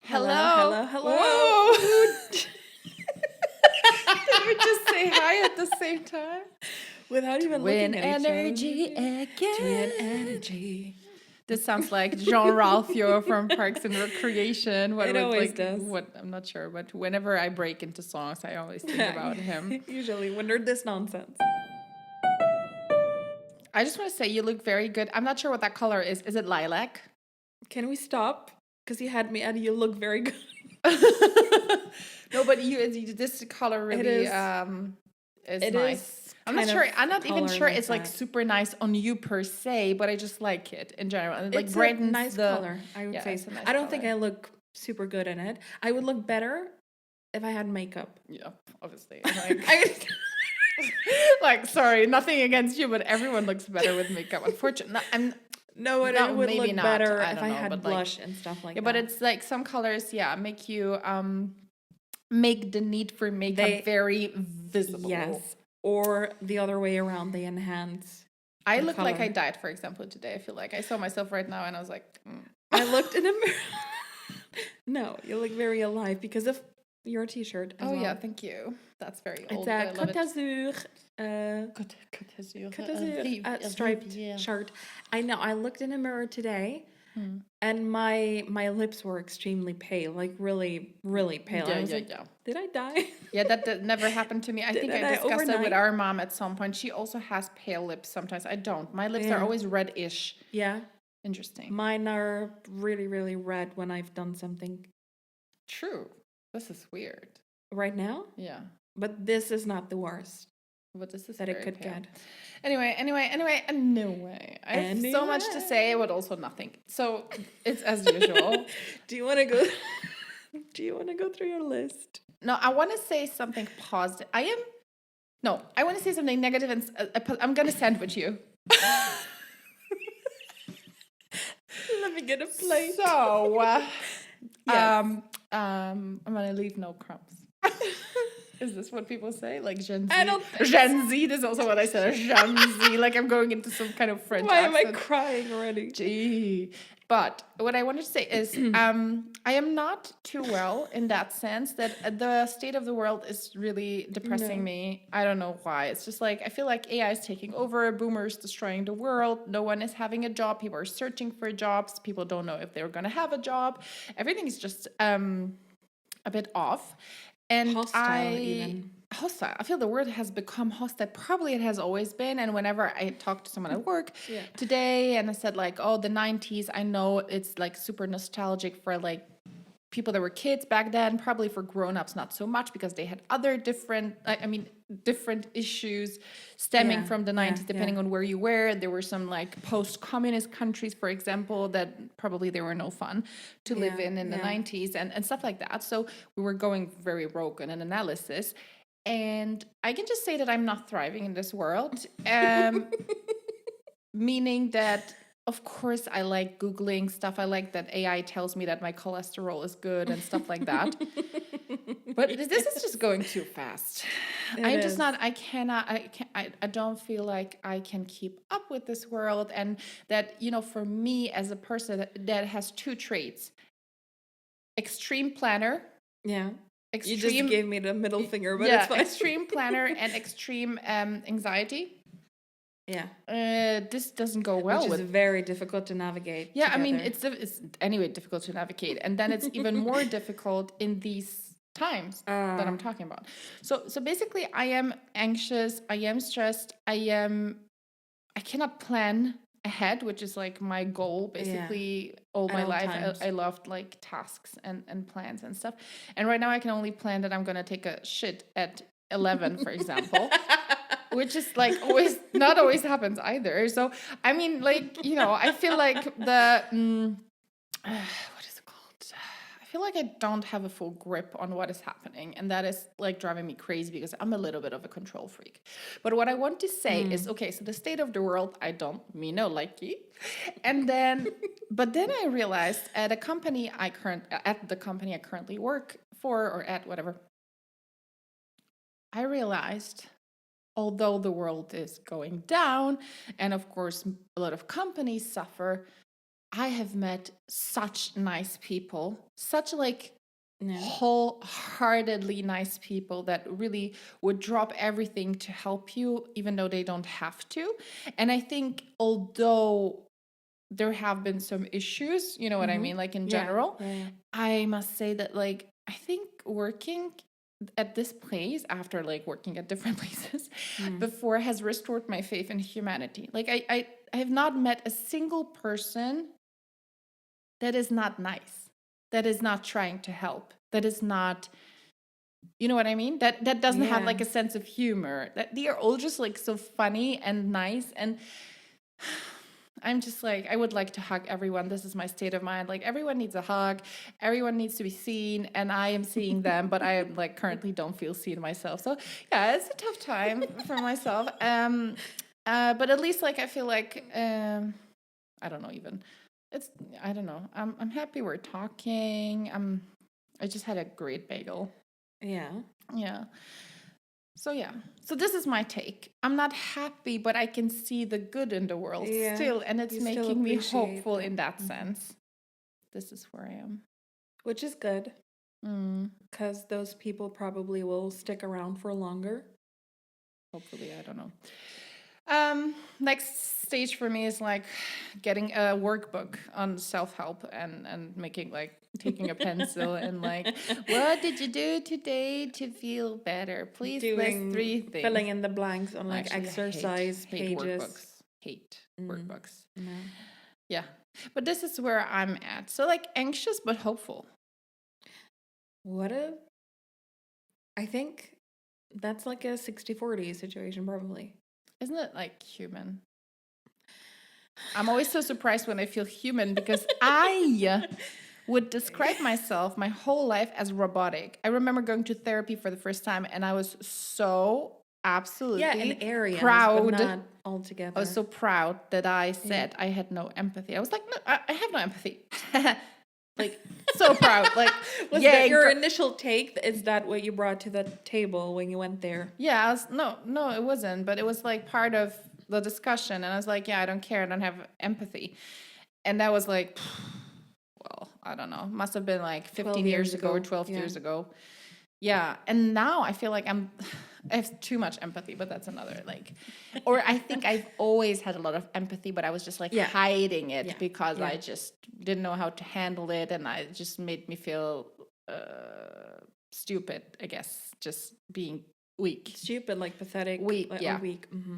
Hello, Hello. hello, hello. Whoa! Did we just say hi at the same time? Without even Twin looking at energy each other. again. Twin energy. This sounds like Jean-Ralphio from Parks and Recreation. It always does. What I'm not sure, but whenever I break into songs, I always think about him. Usually when they're this nonsense. I just want to say you look very good. I'm not sure what that color is. Is it lilac? Can we stop? Because you had me and you look very good. No, but this color really is It nice. is I'm not kind sure. of I'm not even color sure like it's like that. super nice on you per se, but I just like it in general. And it like It's brightens a nice the color, I would yeah, say. it's a nice I don't think color. I look super good in it. I would look better if I had makeup. Yeah, obviously. Like, I, like sorry, nothing against you, but everyone looks better with makeup. Unfortunately, I'm no, it no, would maybe look not. better I if don't I know, had but blush like and stuff like yeah, that. but it's like some colors, yeah, make you make the need for makeup They- very visible. Yes. Or the other way around, they enhance. I the look like I color. died, for example, today. I feel like I saw myself right now and I was like, I looked in a mirror. No, you look very alive because of your t-shirt as oh well. yeah, thank you. That's very It's old, but I a love Côte it. d'Azur Côte d'Azur, striped shirt. I know. I looked in a mirror today, and my lips were extremely pale, like really, really pale. I was like, did I die? Yeah, that never happened to me. I think I discussed it with overnight? our mom at some point. She also has pale lips sometimes. I don't. My lips are Yeah. always reddish. Yeah, Interesting. mine are really, really red when I've done something. True. This is weird. Right now, Yeah. but this is not the worst But this is that it very could pale. get. Anyway. I have so much to say, but also nothing. So it's as usual. Do you want to go? Do you want to go through your list? No, I want to say something positive. I want to say something negative, and I'm gonna sandwich you. Let me get a plate. So, Yes. I'm gonna leave no crumbs. Is this what people say? Like Gen Z? I don't think Gen Z, this is also what I said. Gen Z, like I'm going into some kind of French Why accent. am I crying already? Gee. But what I wanted to say is I am not too well in that sense that the state of the world is really depressing me. I don't know why. It's just like I feel like AI is taking over, boomers destroying the world, no one is having a job, people are searching for jobs, people don't know if they're gonna have a job. Everything is just a bit off. And Hostile, even. hostile. I feel the word has become hostile. Probably it has always been. And whenever I talk to someone at work today and I said like, oh, the 90s, I know it's like super nostalgic for like people that were kids back then, probably for grown-ups not so much because they had other different issues stemming from the 90s depending on where you were. There were some like post-communist countries, for example, that probably they were no fun to live in the 90s and stuff like that. So we were going very rogue in an analysis. And I can just say that I'm not thriving in this world. Meaning that of course, I like Googling stuff. I like that AI tells me that my cholesterol is good and stuff like that. But this is just going too fast. I'm just not, I don't feel like I can keep up with this world. And that, for me as a person that has two traits, extreme planner. Yeah. Extreme, you just gave me the middle finger, but it's fine. Extreme planner and extreme anxiety. Yeah. This doesn't go well. Which is very difficult to navigate. Yeah, together. I mean, it's anyway difficult to navigate. And then it's even more difficult in these times that I'm talking about. So basically, I am anxious, I am stressed, I cannot plan ahead, which is like my goal basically all my life. I loved like tasks and plans and stuff. And right now I can only plan that I'm going to take a shit at 11, for example. Which is like not always happens either. So, I mean, like, I feel like what is it called? I feel like I don't have a full grip on what is happening. And that is like driving me crazy because I'm a little bit of a control freak. But what I want to say is, okay, so the state of the world, I don't mean no like you. And then, but then I realized at the company I currently work for or at whatever, I realized although the world is going down and of course a lot of companies suffer, I have met such nice people, such like Yeah. wholeheartedly nice people that really would drop everything to help you, even though they don't have to. And I think, although there have been some issues, you know what I mean, like in general, I must say that, like, I think working at this place, after like working at different places before, has restored my faith in humanity. Like, I have not met a single person that is not nice, that is not trying to help, that is not, you know what I mean, that doesn't have like a sense of humor, that they are all just like so funny and nice. And I'm just like, I would like to hug everyone. This is my state of mind. Like, everyone needs a hug. Everyone needs to be seen, and I am seeing them, but I like currently don't feel seen myself. So yeah, it's a tough time for myself. But at least like I feel like I don't know even. I don't know. I'm happy we're talking. I just had a great bagel. Yeah. Yeah. So yeah, so this is my take. I'm not happy, but I can see the good in the world still, and it's making me hopeful in that sense. This is where I am. Which is good, because those people probably will stick around for longer. Hopefully, I don't know. Next stage for me is like getting a workbook on self-help and making like taking a pencil and like, what did you do today to feel better? Please list 3 things. Filling in the blanks on like Actually, exercise pages. Hate workbooks. Yeah. But this is where I'm at. So like anxious but hopeful. I think that's like a 60-40 situation probably. Isn't it like human? I'm always so surprised when I feel human, because I would describe myself my whole life as robotic. I remember going to therapy for the first time, and I was so absolutely in areas, proud. but not altogether. I was so proud that I said I had no empathy. I was like, no, I have no empathy. Like, so proud. Like, was that your initial take? Is that what you brought to the table when you went there? Yeah, no, it wasn't. But it was like part of the discussion. And I was like, yeah, I don't care. I don't have empathy. And that was like, well, I don't know. Must have been like 15 years ago or 12 years ago. Yeah. And now I feel like I have too much empathy, but that's another like, or I think I've always had a lot of empathy, but I was just like hiding it because I just didn't know how to handle it. And it just made me feel stupid, I guess, just being weak. Stupid, like pathetic. Weak, weak. Mm-hmm.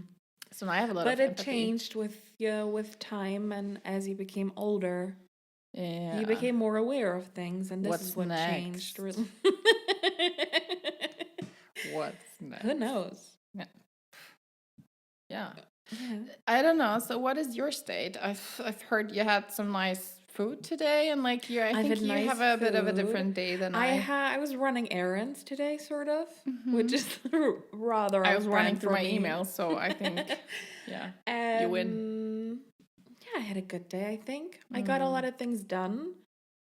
So now I have a lot of empathy. But it changed with time, and as you became older, you became more aware of things, and this is what changed. Really. What's next? Who knows? Yeah. I don't know. So what is your state? I've heard you had some nice food today, and like I think you have a bit of a different day than I was running errands today, sort of, which is rather. I was running through my emails, so I think you win. Yeah, I had a good day. I think I got a lot of things done,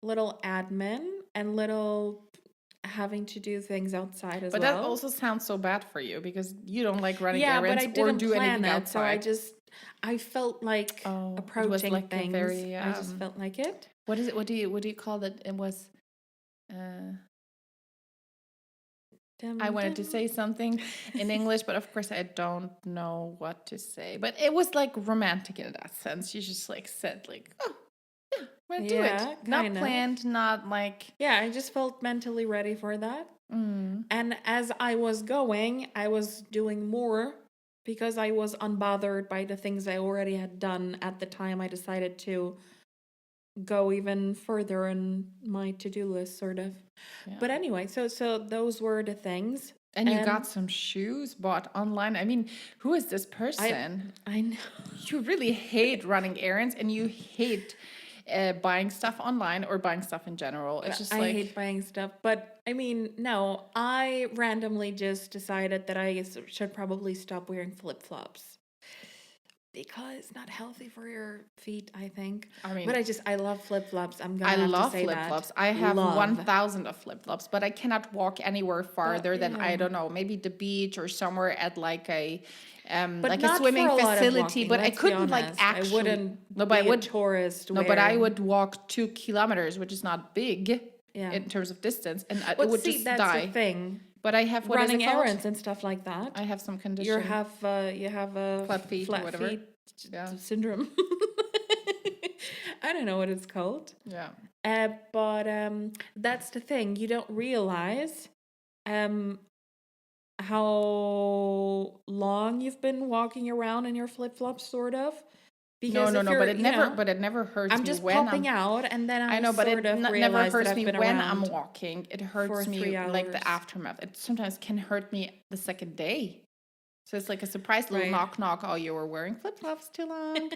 little admin and little having to do things outside as well. But that also sounds so bad for you, because you don't like running errands or do anything outside. So I felt like approaching like things. I just felt like it. What is it? What do you call it? It was. I wanted to say something in English, but of course I don't know what to say. But it was like romantic in that sense. You just like said like, oh, yeah, I'm gonna do it. Not planned, not like. Yeah, I just felt mentally ready for that. And as I was going, I was doing more because I was unbothered by the things I already had done at the time I decided to go even further in my to-do list, sort of. Yeah. But anyway, so those were the things. And you got some shoes bought online. I mean, who is this person? I know. You really hate running errands, and you hate buying stuff online or buying stuff in general. It's just I hate buying stuff. But I mean, no, I randomly just decided that I should probably stop wearing flip-flops. Because it's not healthy for your feet, I think. I mean, but I love flip-flops. I love flip-flops. I have 1,000 of flip-flops, but I cannot walk anywhere farther than, I don't know, maybe the beach or somewhere at like a But like a not swimming for a lot of facility, walking, but I let's be couldn't like honest. actually. I wouldn't No, be but I a would. tourist No, but I wearing. would walk 2 kilometers, which is not big Yeah. in terms of distance, and it But would see, just that's the die. thing. But I have, what is it Running called? errands and stuff like that. I have some You condition. have a Flat feet or whatever. Yeah. syndrome. I don't know what it's called. Yeah. But that's the thing. You don't realize how long you've been walking around in your flip-flops, sort of. No, Because if you're, but it never, know, but it never hurts I'm me just when popping out, and then I know, but sort it of never realize that hurts I've me been when I'm around walking. It for hurts me 3 like the hours. aftermath. It sometimes can hurt me the second day. So it's like a surprise little Right. knock knock. Oh, you were wearing flip flops too long.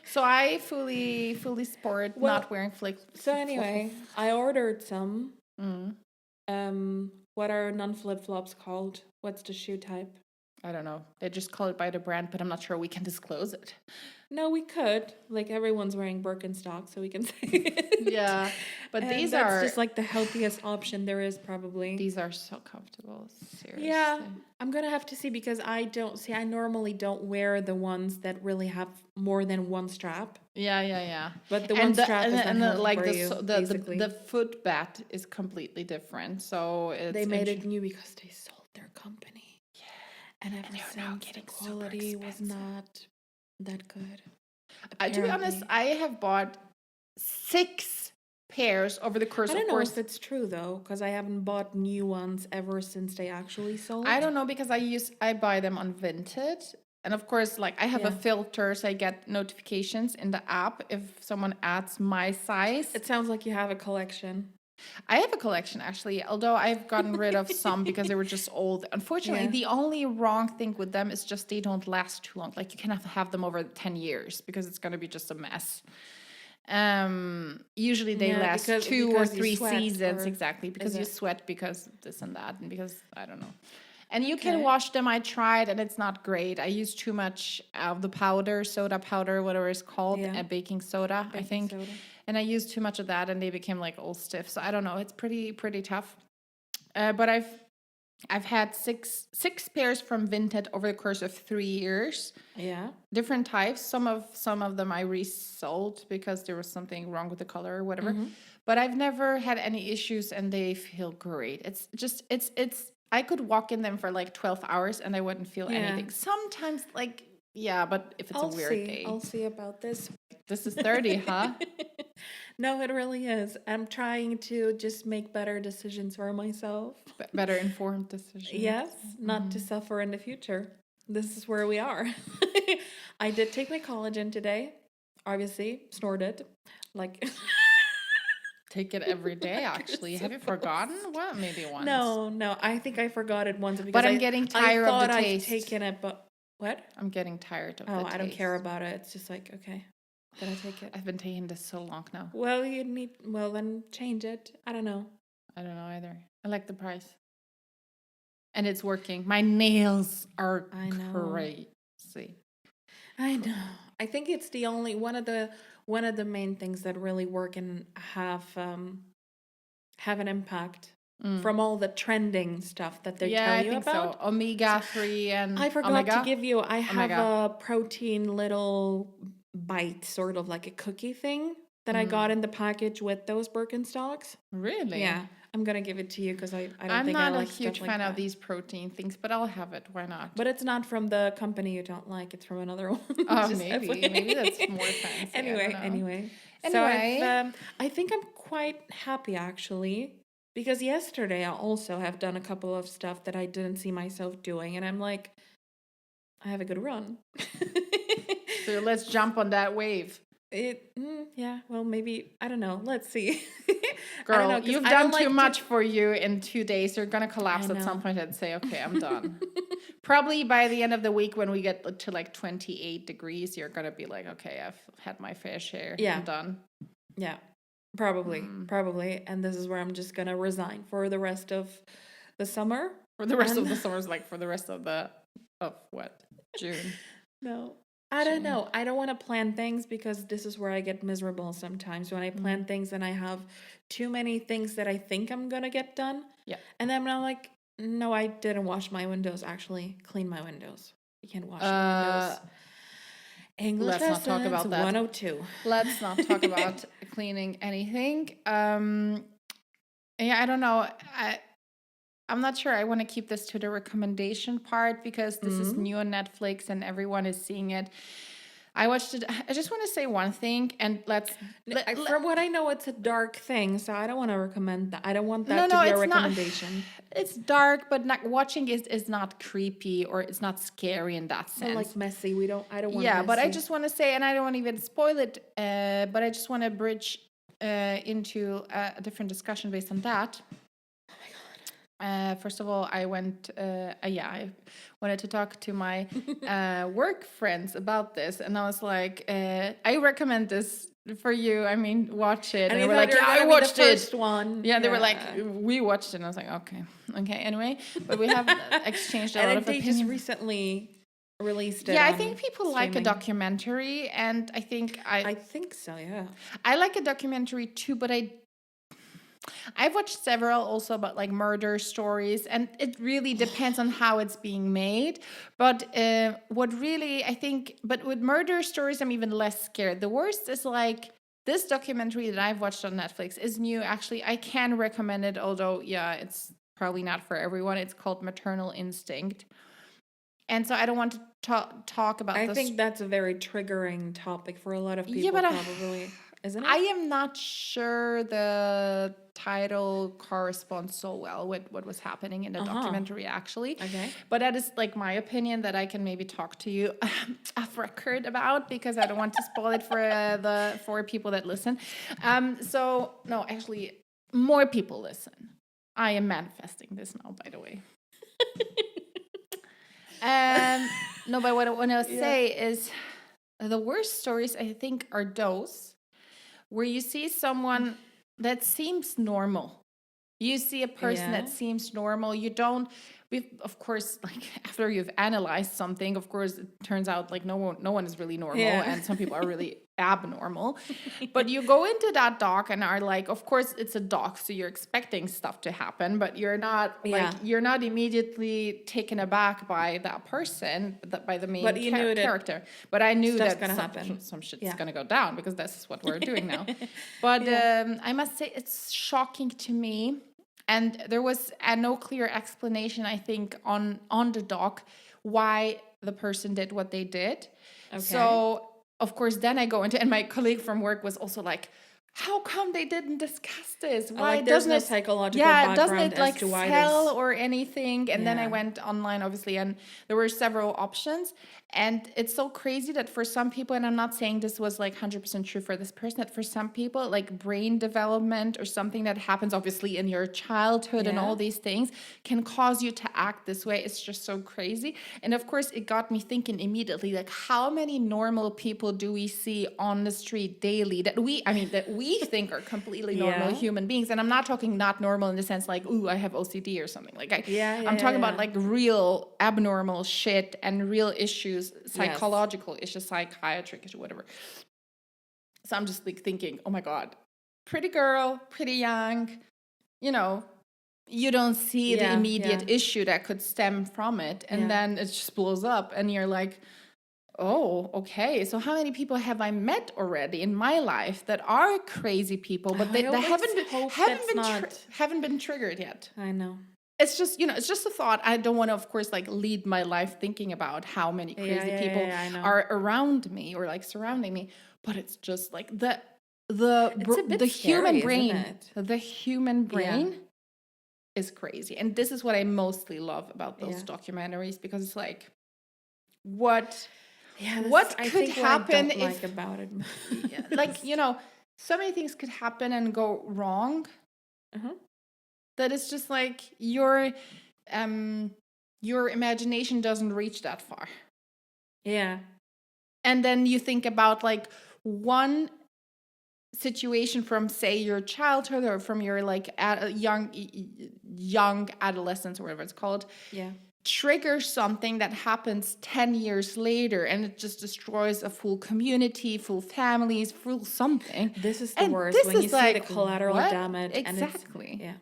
So I fully support Well, not wearing flip. So anyway, I ordered some. Mm. What are non-flip-flops called? What's the shoe type? I don't know. They just call it by the brand, but I'm not sure we can disclose it. No, we could. Like, everyone's wearing Birkenstock, so we can say it. Yeah, but And that's just like the healthiest option there is, probably. These are so comfortable. Seriously. Yeah, I'm gonna have to see, because I normally don't wear the ones that really have more than one strap. Yeah. But the one strap is not healthy like for you, basically. the foot bat is completely different. So it's They made it new because they sold their company. And ever they're now since, the getting super quality was expensive. not that good. To be honest, apparently. I have bought 6 pairs over the course I of don't know course. if it's true though, because I haven't bought new ones ever since they actually sold. I don't know, because I buy them on Vinted. And of course, like I have a Yeah. filter, so I get notifications in the app if someone adds my size. It sounds like you have a collection. I have a collection actually, although I've gotten rid of some because they were just old. Unfortunately, Yeah. the only wrong thing with them is just they don't last too long. Like you cannot have them over 10 years because it's going to be just a mess. Usually they Yeah, last because 2 or you 3 sweat, seasons, or exactly, because is you it? sweat, because this and that, and because I don't know. And you can Okay. wash them. I tried, and it's not great. I use too much of the powder, soda powder, whatever it's called, Yeah. baking soda, I Baking think. soda. And I used too much of that, and they became like all stiff. So I don't know. It's pretty tough. But I've had six pairs from Vinted over the course of 3 years. Yeah. Different types. Some of them I resold because there was something wrong with the color or whatever. But I've never had any issues, and they feel great. It's just it's I could walk in them for like 12 hours and I wouldn't feel Yeah. anything. Sometimes like but if it's a weird day. I'll see about this. This is 30, huh? No, it really is. I'm trying to just make better decisions for myself. Better informed decisions. Yes, not to suffer in the future. This is where we are. I did take my collagen today. Obviously, snorted. Like Take it every day, actually. Have you forgotten? Well, maybe once. No. I think I forgot it once because But I'm getting tired of the I thought taste. I've taken it, but what? I'm getting tired of the Oh, taste. I don't care about it. It's just like, okay, then I take it. I've been taking this so long now. Well, then change it. I don't know. I don't know either. I like the price. And it's working. My nails are crazy. I know. I think it's the only one of the main things that really work and have an impact from all the trending stuff that they tell you about. So. Omega-3 and I forgot omega. to give you. I have Omega. a protein little bite, sort of like a cookie thing that I got in the package with those Birkenstocks. Really? Yeah. I'm gonna give it to you because I don't I'm think not I like a huge stuff fan like of that. these protein things, but I'll have it. Why not? But it's not from the company you don't like. It's from another one. Oh, Just maybe. FYI. Maybe that's more fancy. Anyway. So I think I'm quite happy, actually, because yesterday I also have done a couple of stuff that I didn't see myself doing, and I'm like, I have a good run. So let's jump on that wave. Yeah, well, maybe, I don't know. Let's see. Girl, I don't know, 'cause you've I done don't too like much for you in 2 days. You're going to collapse at some point and say, okay, I'm done. Probably by the end of the week when we get to like 28 degrees, you're going to be like, okay, I've had my fair share. Yeah. I'm done. Yeah, probably. And this is where I'm just going to resign for the rest of the summer. For the rest of the summers, like for the rest of what? June. No. I don't know. I don't want to plan things because this is where I get miserable sometimes. When I plan things and I have too many things that I think I'm going to get done. Yeah. And then I'm like, no, I didn't wash my windows, actually clean my windows. You can wash the windows. English Let's not talk lessons about that. 102. Let's not talk about cleaning anything. Yeah, I don't know. I'm not sure. I want to keep this to the recommendation part because this is new on Netflix and everyone is seeing it. I watched it. I just want to say one thing, and From what I know, it's a dark thing, so I don't want to recommend that. I don't want that no, to be a it's recommendation. not. It's dark, but not, watching is not creepy or it's not scary in that sense. Or like messy. I don't want Yeah, but I messy. just want to say, and I don't want to even spoil it, but I just want to bridge into a different discussion based on that. First of all, I wanted to talk to my work friends about this, and I was like, I recommend this for you. I mean, watch it. And they they were like, yeah, I watched the it. first one. Yeah, they were like, we watched it, and I was like, okay. Anyway, but we have exchanged a lot of they opinions. just recently released it. Yeah, I on think people streaming. like a documentary, and I think I think so. Yeah. I like a documentary too, but I've watched several also about like murder stories, and it really depends on how it's being made. But but with murder stories, I'm even less scared. The worst is like this documentary that I've watched on Netflix is new. Actually, I can recommend it, although, yeah, it's probably not for everyone. It's called Maternal Instinct. And so I don't want to talk about this. I think that's a very triggering topic for a lot of people, Yeah, but probably. Isn't it? I am not sure the title corresponds so well with what was happening in the documentary, actually. Okay. But that is like my opinion that I can maybe talk to you off record about, because I don't want to spoil it for people that listen. So no, actually, more people listen. I am manifesting this now, by the way. No, but what I want to say is the worst stories, I think, are those where you see someone that seems normal. You see a person that seems normal. You don't, of course, like after you've analyzed something, of course, it turns out like no one is really normal, and some people are really abnormal. But you go into that doc and are like, of course, it's a doc, so you're expecting stuff to happen, but you're not you're not immediately taken aback by that person, by the main character. But I knew that some shit's gonna go down, because that's what we're doing now. But I must say, it's shocking to me. And there was no clear explanation, I think, on the doc why the person did what they did. Okay. So, of course, then I go into, and my colleague from work was also like, how come they didn't discuss this? Why doesn't it psychological background doesn't it like as to why sell or anything? And then I went online, obviously, and there were several options. And it's so crazy that for some people, and I'm not saying this was like 100% true for this person, that for some people, like brain development or something that happens obviously in your childhood and all these things can cause you to act this way. It's just so crazy. And of course, it got me thinking immediately, like, how many normal people do we see on the street daily that we think are completely normal human beings? And I'm not talking not normal in the sense like, ooh, I have OCD or something. Like I'm talking about like real abnormal shit and real issues, psychological issues, psychiatric issue, whatever. So I'm just like thinking, oh my God, pretty girl, pretty young, you don't see the immediate issue that could stem from it. And then it just blows up and you're like, oh, okay. So how many people have I met already in my life that are crazy people, but they haven't been triggered yet? I know. It's just, it's just a thought. I don't want to, of course, like lead my life thinking about how many crazy people are around me or like surrounding me. But it's just like the human brain, the human brain is crazy. And this is what I mostly love about those documentaries, because it's like, what could happen if about it. Like, so many things could happen and go wrong. That it's just like your imagination doesn't reach that far. Yeah. And then you think about like one situation from, say, your childhood or from your like young adolescence or whatever it's called. Yeah. Triggers something that happens 10 years later, and it just destroys a full community, full families, full something. This is the worst, when you see the collateral damage. Exactly. And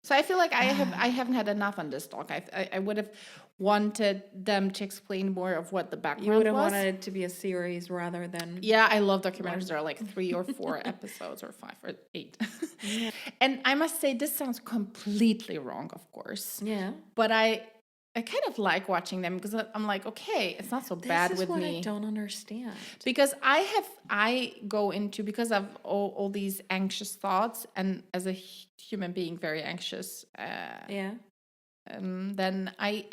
So I feel like I haven't had enough on this talk. I would have wanted them to explain more of what the You background would have was. wanted it to be a series rather than. Yeah, I love documentaries. There are like 3 or 4 episodes or 5 or 8. And I must say, this sounds completely wrong, of course. Yeah. But I kind of like watching them because I'm like, okay, it's not so bad with This is what me. I don't understand. Because I go into, because of all these anxious thoughts, and as a human being very anxious, Yeah. then I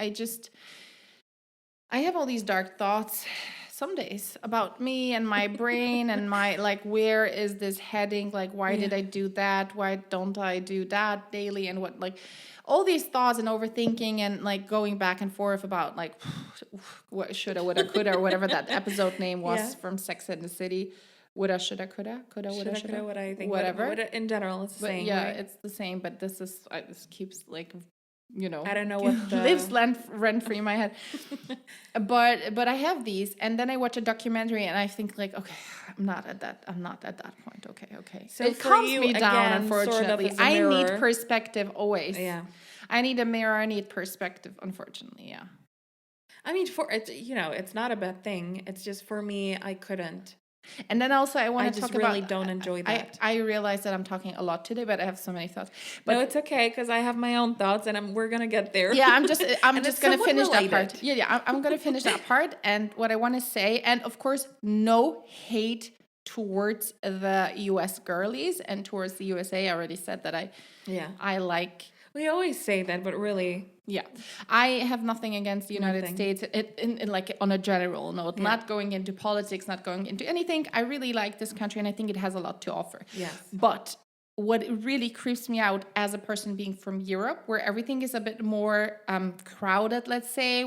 have all these dark thoughts some days about me and my brain and my, like, where is this heading? Like, why did I do that? Why don't I do that daily? And what, like, all these thoughts and overthinking and like going back and forth about like what shoulda, woulda, coulda, or whatever that episode name was from Sex and the City. Woulda, shoulda, coulda, woulda, shoulda, what I think. whatever. But in general, it's the same. Yeah, right? it's the same. But this keeps like, you know, I don't know what lives rent free in my head. But I have these, and then I watch a documentary, and I think like, okay, I'm not at that point. Okay. So it for calms you, me down. again, sort of Unfortunately, as a I need mirror. perspective always. Yeah. I need a mirror. I need perspective. Unfortunately, yeah. I mean, for it's it's not a bad thing. It's just for me, I couldn't. And then also I want to talk really about. don't enjoy that. I realize that I'm talking a lot today, but I have so many thoughts. But No, it's okay because I have my own thoughts, and we're gonna get there. Yeah, I'm just And just it's gonna somewhat finish that related. part. Yeah, I'm gonna finish that part. And what I want to say, and of course, no hate towards the U.S. girlies and towards the USA. I already said that I like. We always say that, but really, Yeah, I have nothing against the United States. In like on a general note, not going into politics, not going into anything. I really like this country, and I think it has a lot to offer. Yes. But what really creeps me out as a person being from Europe, where everything is a bit more crowded, let's say,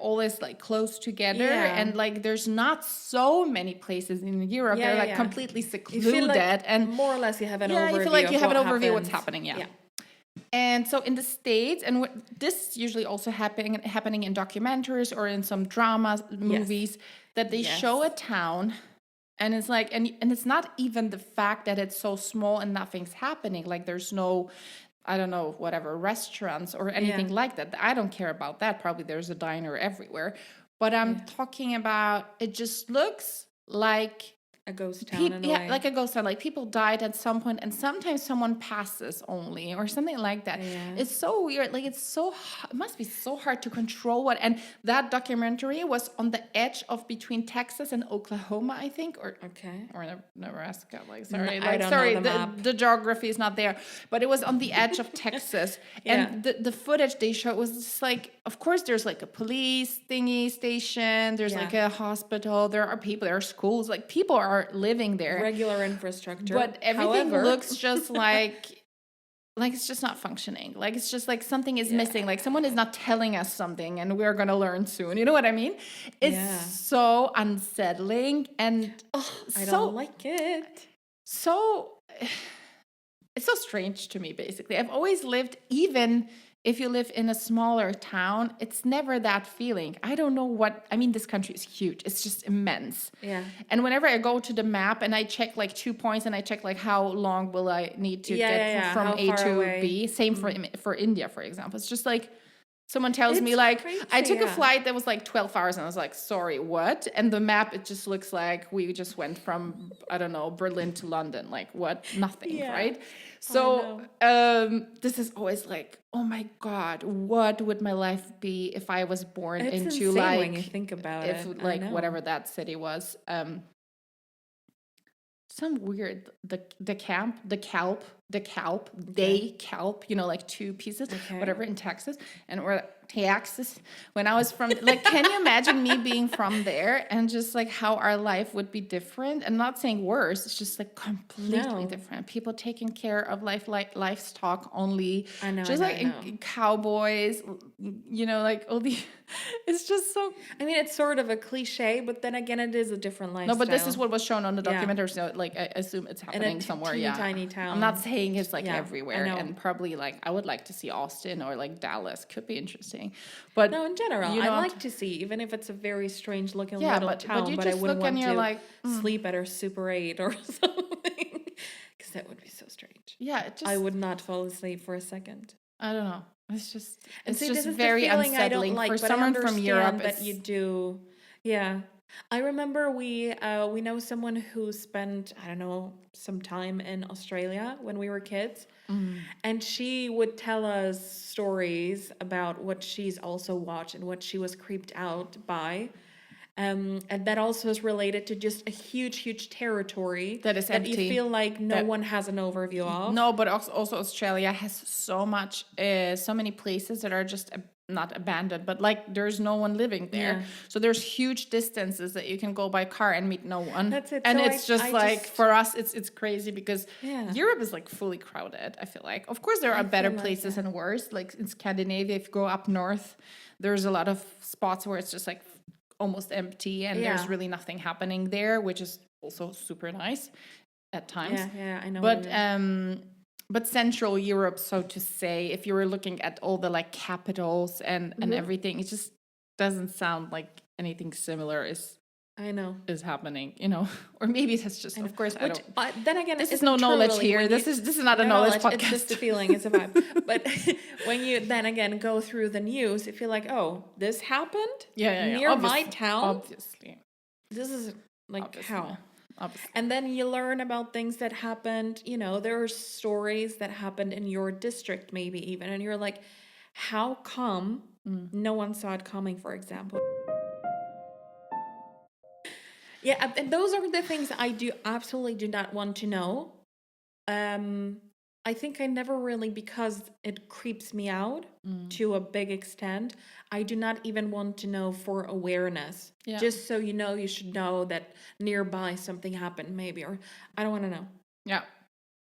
all is like close together, and like there's not so many places in Europe. They're like completely secluded, you feel like and more or less you have an overview. You feel like you have an overview of what's happens. happening. Yeah. And so in the States, and this is usually also happening in documentaries or in some drama movies, that they show a town, and it's like, and it's not even the fact that it's so small and nothing's happening. Like there's no, I don't know, whatever, restaurants or anything like that. I don't care about that. Probably there's a diner everywhere. But I'm talking about, it just looks like a ghost town in a way. like a ghost town. Like people died at some point, and sometimes someone passes only, or something like that. It's so weird. Like it must be so hard to control what. And that documentary was on the edge of between Texas and Oklahoma, I think, or Nebraska. Like sorry, the geography is not there, but it was on the edge of Texas. And the footage they showed was just like, of course, there's like a police thingy station. There's like a hospital. There are people. There are schools. Like people are living there, regular infrastructure, but everything looks just like it's just not functioning. Like it's just like something is missing. Like someone is not telling us something, and we're gonna learn soon. You know what I mean? It's so unsettling, and I don't like it. So it's so strange to me. Basically, I've always lived, even if you live in a smaller town, it's never that feeling. I don't know what, I mean, this country is huge. It's just immense. Yeah. And whenever I go to the map and I check like 2 points, and I check like how long will I need to get from A to B. Same for India, for example. It's just like, someone tells me like, crazy, I took a flight that was like 12 hours, and I was like, sorry, what? And the map, it just looks like we just went from, I don't know, Berlin to London. Like what? Nothing, right? So this is always like, oh my God, what would my life be if I was born into like, when you think about it, like whatever that city was. Some weird, the kelp, you know, like 2 pieces, whatever, in Texas, and or Texas. When I was from, like, can you imagine me being from there, and just like how our life would be different? And not saying worse, it's just like completely different. People taking care of livestock only. I know, just like cowboys, you know, like all the. It's just so. I mean, it's sort of a cliche, but then again, it is a different lifestyle. No, but this is what was shown on the documentary. So, like, I assume it's happening somewhere. Tiny town. I'm not saying it's like everywhere, and probably like I would like to see Austin or like Dallas. Could be interesting, but no, in general, I'd like to see, even if it's a very strange looking little town. But you but just I wouldn't want to like, sleep at a Super 8 or something, because that would be so strange. Yeah, I would not fall asleep for a second. I don't know. And It's see, this just is the very feeling I don't unsettling for like, but I someone from Europe. understand that you do. Yeah. I remember we know someone who spent, I don't know, some time in Australia when we were kids, Mm, and she would tell us stories about what she's also watched and what she was creeped out by. And that also is related to just a huge, huge territory that is that you empty. feel like no That one has an overview of. No, but also Australia has so many places that are just not abandoned, but like there's no one living there. Yeah. So there's huge distances that you can go by car and meet no one. That's it. And So it's just I like just, for us, it's crazy because yeah, Europe is like fully crowded. I feel like, of course, there are I better feel like places that. and worse. Like in Scandinavia, if you go up north, there's a lot of spots where it's just like almost empty and there's Yeah. really nothing happening there, which is also super nice at times. Yeah, yeah, I know what you But mean. Central Europe, so to say, if you were looking at all the like capitals and everything, it just doesn't sound like anything similar I know. is happening, you know. Or maybe that's just, I know. of course, I Which, don't. then again, This is no isn't true knowledge really here. when you, This is not a no knowledge knowledge, it's just a podcast. feeling, it's a vibe. But when you then again go through the news, you feel like, oh, this happened Yeah. near my town. Obviously, This is like obviously, how? obviously. And then you learn about things that happened, there are stories that happened in your district, maybe even, and you're like, how come no one saw it coming, for example? Yeah, and those are the things I do absolutely do not want to know. Um, I think I never really, because it creeps me out to a big extent. I do not even want to know for awareness. Yeah. Just so you should know that nearby something happened, maybe, or I don't want to know. Yeah.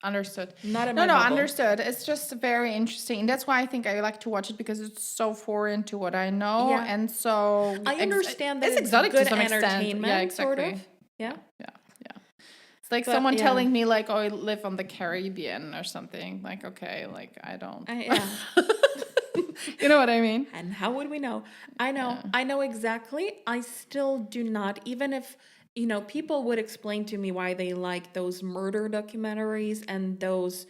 Understood. Not in No, my no, bubble. understood. It's just very interesting. That's why I think I like to watch it because it's so foreign to what I know. Yeah. And so I understand that it's it's exotic to good some extent. entertainment, Yeah, exactly. sort of. Yeah. Yeah. It's like But someone yeah. telling me like, oh, I live on the Caribbean or something. Like, okay, like I don't. Yeah. You know what I mean? And how would we know? I know. Yeah. I know exactly. I still do not, even if, people would explain to me why they like those murder documentaries and those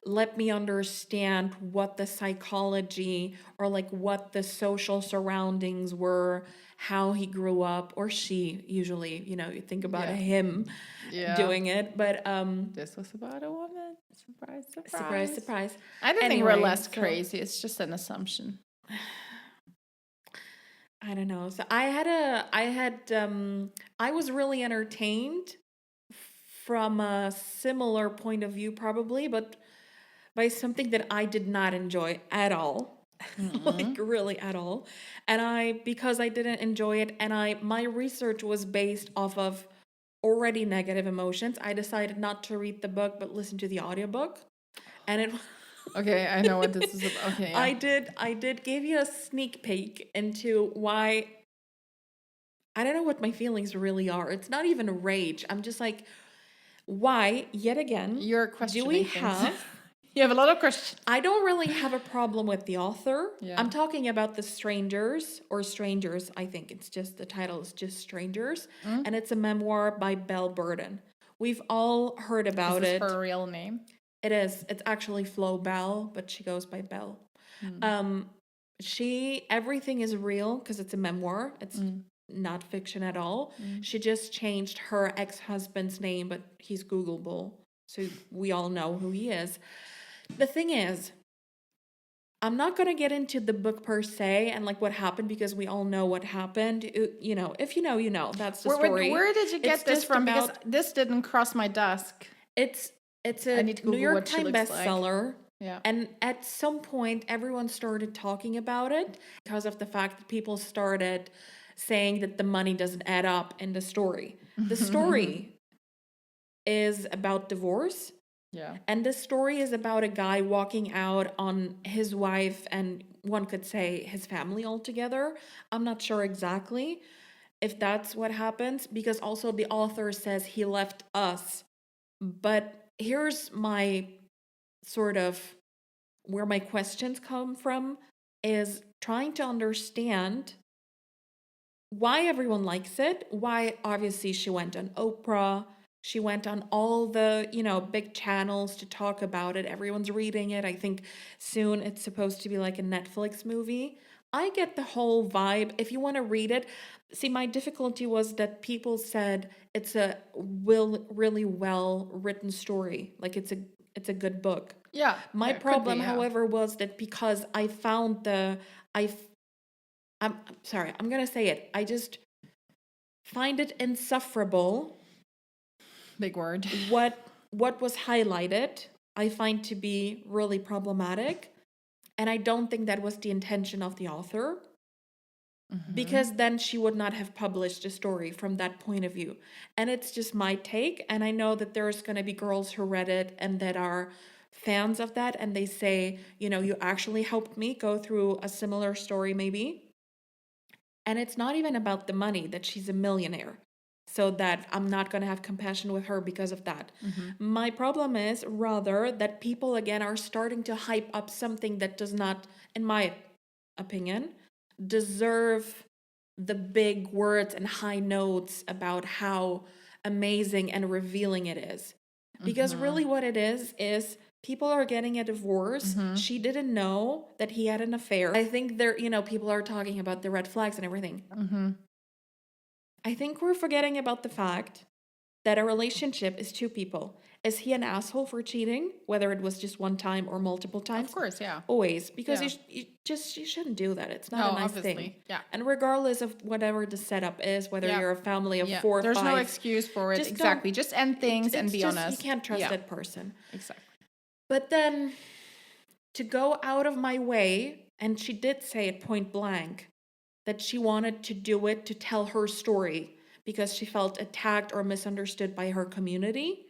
let me understand what the psychology or like what the social surroundings were, how he grew up, or she usually, you think about Yeah. him Yeah. doing it. But This was about a woman. Surprise, surprise. surprise, surprise. I don't think Anyway, we're less so- crazy. It's just an assumption. I don't know. So I was really entertained from a similar point of view, probably, but by something that I did not enjoy at all. Like really at all. And because I didn't enjoy it and my research was based off of already negative emotions, I decided not to read the book but listen to the audiobook. And it Okay, I know what this is about. Okay, yeah. I did give you a sneak peek into why I don't know what my feelings really are. It's not even a rage. I'm just like, why, yet again, You're do questioning we things. have You have a lot of questions. I don't really have a problem with the author. Yeah. I'm talking about The Strangers, or Strangers, I think it's just, the title is just Strangers. And it's a memoir by Belle Burden. We've all heard about Is it. this her real name? It is. It's actually Flo Bell, but she goes by Belle. Everything is real because it's a memoir. It's not fiction at all. She just changed her ex-husband's name, but he's Googleable. So we all know who he is. The thing is, I'm not going to get into the book per se and like what happened because we all know what happened. If you know, you know. That's the story. Where did you get It's this just from? Because about- this didn't cross my desk. It's I a need to New Google York what she Times looks like. bestseller. Yeah. And at some point, everyone started talking about it because of the fact that people started saying that the money doesn't add up in the story. The story is about divorce. Yeah. And this story is about a guy walking out on his wife and one could say his family altogether. I'm not sure exactly if that's what happens because also the author says he left us. But here's my sort of where my questions come from is trying to understand why everyone likes it, why obviously she went on Oprah, She went on all the, big channels to talk about it. Everyone's reading it. I think soon it's supposed to be like a Netflix movie. I get the whole vibe. If you want to read it, see, my difficulty was that people said it's a really well written story. Like it's a good book. Yeah. My It could be, problem, yeah. however, was that because I found I'm sorry, I'm gonna say it. I just find it insufferable Big word. what was highlighted. I find to be really problematic, and I don't think that was the intention of the author, because then she would not have published a story from that point of view. And it's just my take, and I know that there's going to be girls who read it and that are fans of that, and they say, you actually helped me go through a similar story maybe. And it's not even about the money, that she's a millionaire, so that I'm not going to have compassion with her because of that. My problem is rather that people again are starting to hype up something that does not, in my opinion, deserve the big words and high notes about how amazing and revealing it is. Because really what it is people are getting a divorce. She didn't know that he had an affair. I think people are talking about the red flags and everything. I think we're forgetting about the fact that a relationship is two people. Is he an asshole for cheating, whether it was just one time or multiple times? Of course, yeah. Always, because Yeah. you shouldn't do that. It's not No, a nice obviously, thing. yeah. And regardless of whatever the setup is, whether Yeah. you're a family of Yeah. 4 or There's 5, no excuse for it. just Exactly. Just end things and it's be just, honest. you can't trust Yeah. that person. Exactly. But then to go out of my way, and she did say it point blank, that she wanted to do it to tell her story because she felt attacked or misunderstood by her community.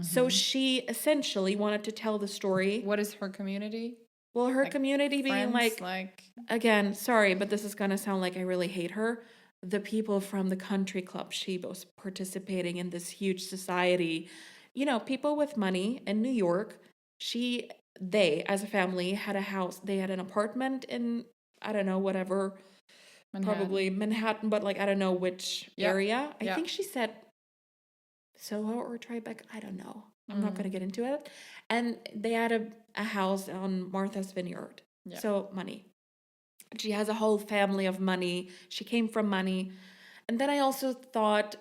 So she essentially wanted to tell the story. What is her community? Well, her Like community being friends, like, again, sorry, but this is going to sound like I really hate her. The people from the country club, she was participating in this huge society. People with money in New York. They, as a family, had a house. They had an apartment in, I don't know, whatever, probably Manhattan, but like, I don't know which area. I think she said Soho or Tribeca. I don't know. I'm not going to get into it. And they had a house on Martha's Vineyard. Yeah. So money. She has a whole family of money. She came from money. And then I also thought,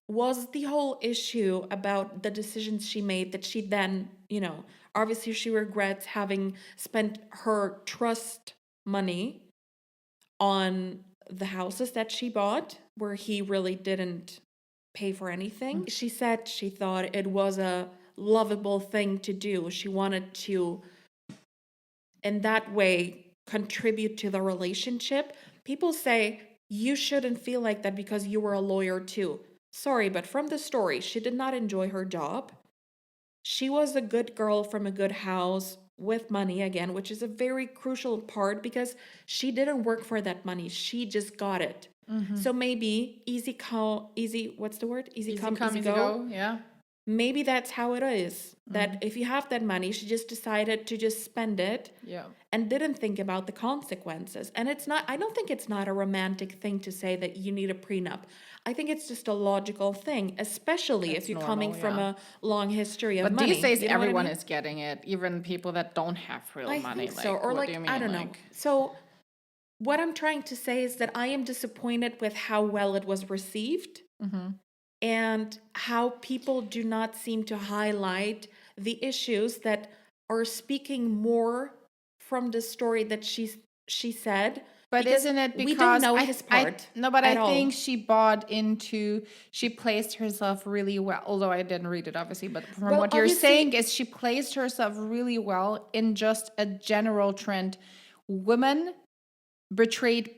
was the whole issue about the decisions she made that she then, obviously she regrets having spent her trust money on the houses that she bought, where he really didn't pay for anything. She said she thought it was a lovable thing to do. She wanted to, in that way, contribute to the relationship. People say you shouldn't feel like that because you were a lawyer too. Sorry, but from the story, she did not enjoy her job. She was a good girl from a good house with money again, which is a very crucial part because she didn't work for that money. She just got it. So maybe what's the word? Easy come, easy go. Yeah. Maybe that's how it is. That if you have that money, she just decided to just spend it. Yeah. And didn't think about the consequences. And I don't think it's not a romantic thing to say that you need a prenup. I think it's just a logical thing, especially if you're coming from a long history of But money. these days, You know what I everyone mean? is getting it, even people that don't have real I money. think so. Or what like, do you mean? I don't know. So what I'm trying to say is that I am disappointed with how well it was received and how people do not seem to highlight the issues that are speaking more from the story that she said. But isn't it because we don't know his part? I all. think she placed herself really well. Although I didn't read it, obviously, but from Well, what you're obviously- saying is she placed herself really well in just a general trend. Women betrayed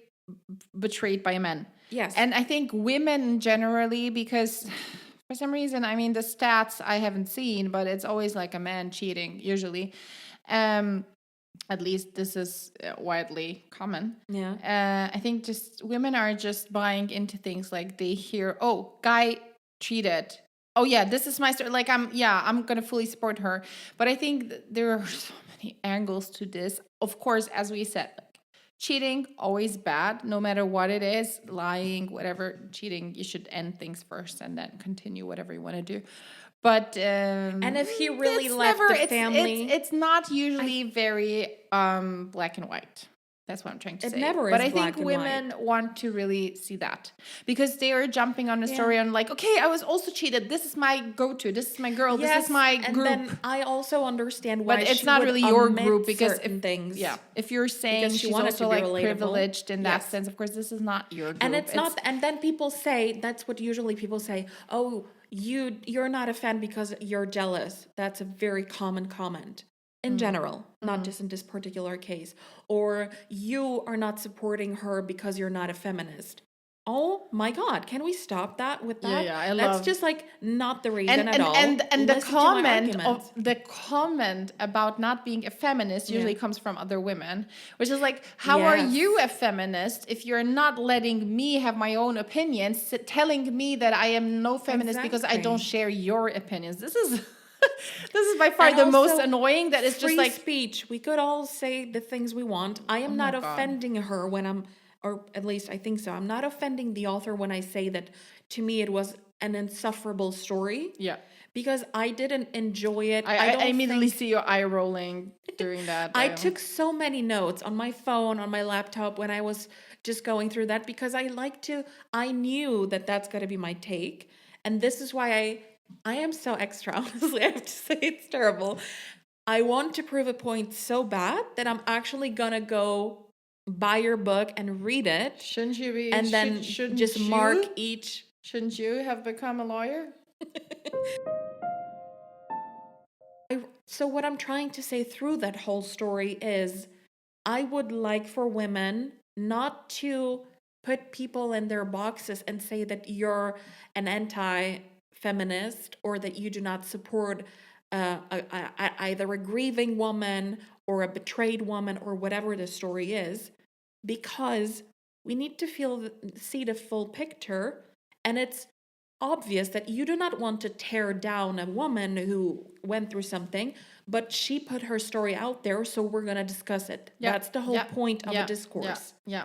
by men. Yes. And I think women generally, because for some reason, I mean, the stats I haven't seen, but it's always like a man cheating, usually. At least this is widely common. Yeah. I think just women are just buying into things like they hear, oh, guy cheated. Oh yeah, this is my story. Like I'm gonna fully support her. But I think there are so many angles to this. Of course, as we said, like, cheating, always bad, no matter what it is, lying, whatever, cheating, you should end things first and then continue whatever you want to do. But And if he really it's left never, the family, it's not I usually very black and white. That's what I'm trying to it say. never But is I think black and women white. want to really see that because they are jumping on the Yeah. story and like, okay, I was also cheated. This is my go-to. This is my girl. This is Yes, my and group. then I also understand But why it's she not would really your omit group because certain things. if you're saying Because she she's wanted also to be like relatable. privileged in that Yes. sense, of course, this is not your group. And it's not, and then people say, that's what usually people say, oh, you're not a fan because you're jealous. That's a very common comment in general, not just in this particular case. Or you are not supporting her because you're not a feminist. Oh my God, can we stop that with that? Yeah, I That's love- just like not the reason at all. And the Listen to my arguments. comment about not being a feminist usually comes from other women, which is like, how are Yes. you a feminist if you're not letting me have my own opinions, telling me that I am no feminist because I don't Exactly. share your opinions? This is this is by far And the most also, annoying. That is just free like, speech. We could all say the things we want. I am my not God. offending her when I'm, or at least I think so. I'm not offending the author when I say that to me it was an insufferable story. yeah. Because I didn't enjoy it. I don't immediately think see your eye rolling during that. I took so many notes on my phone, on my laptop when I was just going through that because I knew that that's going to be my take. And this is why I am so extra, honestly. I have to say it's terrible. I want to prove a point so bad that I'm actually going to go buy your book and read it. Shouldn't you be? And then shouldn't just you, mark each. Shouldn't you have become a lawyer? So what I'm trying to say through that whole story is I would like for women not to put people in their boxes and say that you're an anti-feminist or that you do not support either a grieving woman or a betrayed woman or whatever the story is, because we need to see the full picture. And it's obvious that you do not want to tear down a woman who went through something, but she put her story out there, so we're going to discuss it. Yeah, That's the whole yeah, point of yeah, a discourse. Yeah.